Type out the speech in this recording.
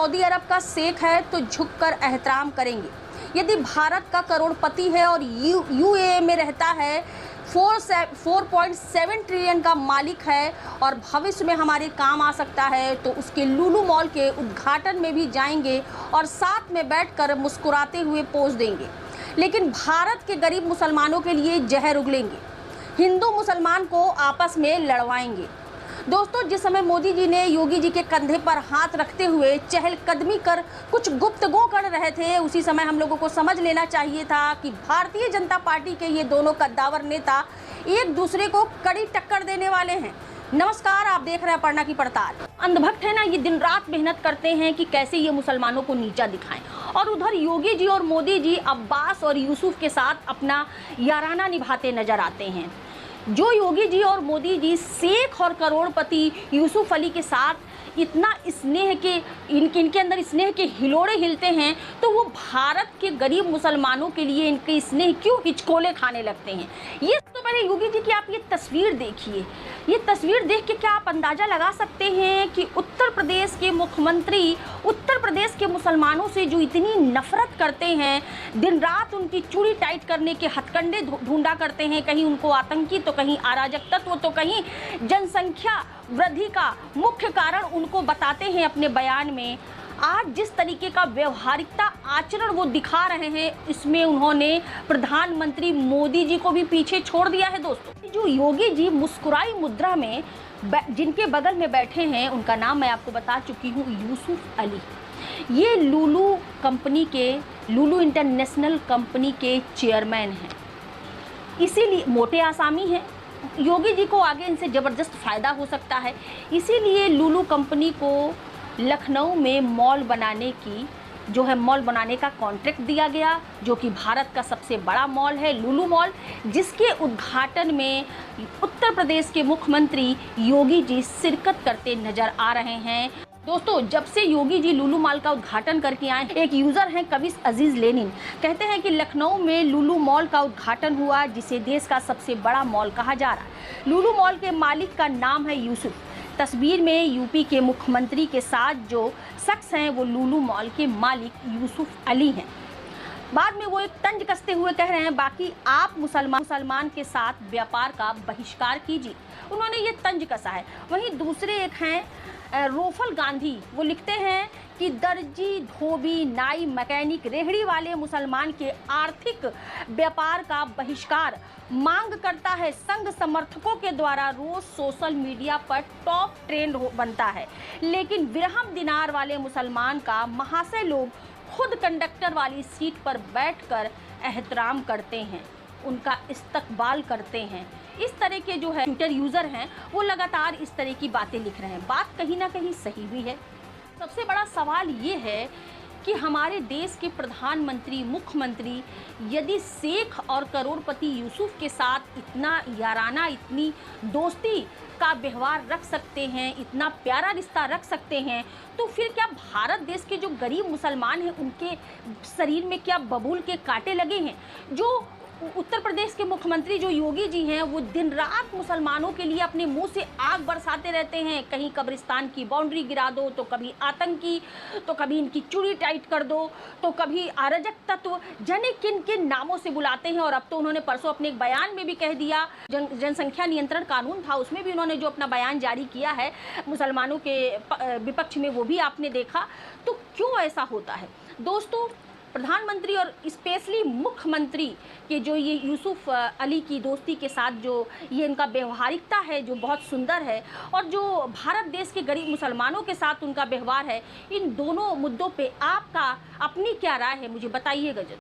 Saudi अरब का शेख है तो झुककर एहतराम करेंगे। यदि भारत का करोड़पति है और यूएई में रहता है, 4.7 ट्रिलियन का मालिक है और भविष्य में हमारे काम आ सकता है, तो उसके लुलु मॉल के उद्घाटन में भी जाएंगे और साथ में बैठकर मुस्कुराते हुए पोज देंगे। लेकिन भारत के गरीब मुसलमानों के लिए जहर उगलेंगे, हिंदू मुसलमान को आपस में लड़वाएंगे। दोस्तों, जिस समय मोदी जी ने योगी जी के कंधे पर हाथ रखते हुए चहलकदमी कर कुछ गुफ्तगू कर रहे थे, उसी समय हम लोगों को समझ लेना चाहिए था कि भारतीय जनता पार्टी के ये दोनों कद्दावर नेता एक दूसरे को कड़ी टक्कर देने वाले हैं। नमस्कार, आप देख रहे हैं पढ़ना की पड़ताल। अंधभक्त है ना, ये दिन रात मेहनत करते हैं कि कैसे ये मुसलमानों को नीचा दिखाएं, और उधर योगी जी और मोदी जी अब्बास और यूसुफ के साथ अपना याराना निभाते नजर आते हैं। जो योगी जी और मोदी जी शेख और करोड़पति यूसुफ अली के साथ इतना स्नेह के इनके अंदर स्नेह के हिलोड़े हिलते हैं, तो वो भारत के गरीब मुसलमानों के लिए इनके स्नेह क्यों हिचकोले खाने लगते हैं। ये तो पहले योगी जी की आप ये तस्वीर देखिए। ये तस्वीर देख के क्या आप अंदाज़ा लगा सकते हैं कि उत्तर प्रदेश के मुख्यमंत्री उत्तर प्रदेश के मुसलमानों से जो इतनी नफरत करते हैं, दिन रात उनकी चूड़ी टाइट करने के हथकंडे ढूंढा करते हैं, कहीं उनको आतंकी तो कहीं अराजक तत्व तो कहीं जनसंख्या वृद्धि का मुख्य कारण उनको बताते हैं अपने बयान में। आज जिस तरीके का व्यवहारिकता आचरण वो दिखा रहे हैं, इसमें उन्होंने प्रधानमंत्री मोदी जी को भी पीछे छोड़ दिया है। दोस्तों, जो योगी जी मुस्कुराई मुद्रा में जिनके बगल में बैठे हैं, उनका नाम मैं आपको बता चुकी हूँ, यूसुफ अली। ये लुलु इंटरनेशनल कंपनी के चेयरमैन हैं, इसीलिए मोटे आसामी हैं। योगी जी को आगे इनसे ज़बरदस्त फ़ायदा हो सकता है, इसीलिए लुलु कंपनी को लखनऊ में मॉल बनाने का कॉन्ट्रैक्ट दिया गया, जो कि भारत का सबसे बड़ा मॉल है, लुलु मॉल, जिसके उद्घाटन में उत्तर प्रदेश के मुख्यमंत्री योगी जी शिरकत करते नजर आ रहे हैं। दोस्तों, जब से योगी जी लुलु मॉल का उद्घाटन करके आए, एक यूज़र हैं कविश अजीज़ लेनिन, कहते हैं कि लखनऊ में लुलु मॉल का उद्घाटन हुआ, जिसे देश का सबसे बड़ा मॉल कहा जा रहा है। लुलु मॉल के मालिक का नाम है यूसुफ। तस्वीर में यूपी के मुख्यमंत्री के साथ जो शख्स हैं वो लुलु मॉल के मालिक यूसुफ अली हैं। बाद में वो एक तंज कसते हुए कह रहे हैं, बाकी आप मुसलमान के साथ व्यापार का बहिष्कार कीजिए। उन्होंने ये तंज कसा है। वहीं दूसरे एक हैं रोफल गांधी, वो लिखते हैं कि दर्जी, धोबी, नाई, मैकेनिक, रेहड़ी वाले मुसलमान के आर्थिक व्यापार का बहिष्कार मांग करता है। संघ समर्थकों के द्वारा रोज सोशल मीडिया पर टॉप ट्रेंड बनता है, लेकिन दिरहम दिनार वाले मुसलमान का महाशय लोग खुद कंडक्टर वाली सीट पर बैठकर एहतराम करते हैं, उनका इस्तकबाल करते हैं। इस तरह के जो है ट्विटर यूज़र हैं, वो लगातार इस तरह की बातें लिख रहे हैं। बात कहीं ना कहीं सही भी है। सबसे बड़ा सवाल ये है कि हमारे देश के प्रधानमंत्री, मुख्यमंत्री यदि शेख और करोड़पति यूसुफ के साथ इतना याराना, इतनी दोस्ती का व्यवहार रख सकते हैं, इतना प्यारा रिश्ता रख सकते हैं, तो फिर क्या भारत देश के जो गरीब मुसलमान हैं, उनके शरीर में क्या बबूल के कांटे लगे हैं? जो उत्तर प्रदेश के मुख्यमंत्री जो योगी जी हैं, वो दिन रात मुसलमानों के लिए अपने मुंह से आग बरसाते रहते हैं। कहीं कब्रिस्तान की बाउंड्री गिरा दो, तो कभी आतंकी, तो कभी इनकी चूड़ी टाइट कर दो, तो कभी अराजक तत्व, जाने किन किन नामों से बुलाते हैं। और अब तो उन्होंने परसों अपने एक बयान में भी कह दिया, जनसंख्या नियंत्रण कानून था, उसमें भी उन्होंने जो अपना बयान जारी किया है मुसलमानों के विपक्ष में, वो भी आपने देखा। तो क्यों ऐसा होता है दोस्तों? प्रधानमंत्री और स्पेशली मुख्यमंत्री के जो ये यूसुफ अली की दोस्ती के साथ जो ये इनका व्यवहारिकता है, जो बहुत सुंदर है, और जो भारत देश के गरीब मुसलमानों के साथ उनका व्यवहार है, इन दोनों मुद्दों पे आपका अपनी क्या राय है, मुझे बताइएगा जरूर।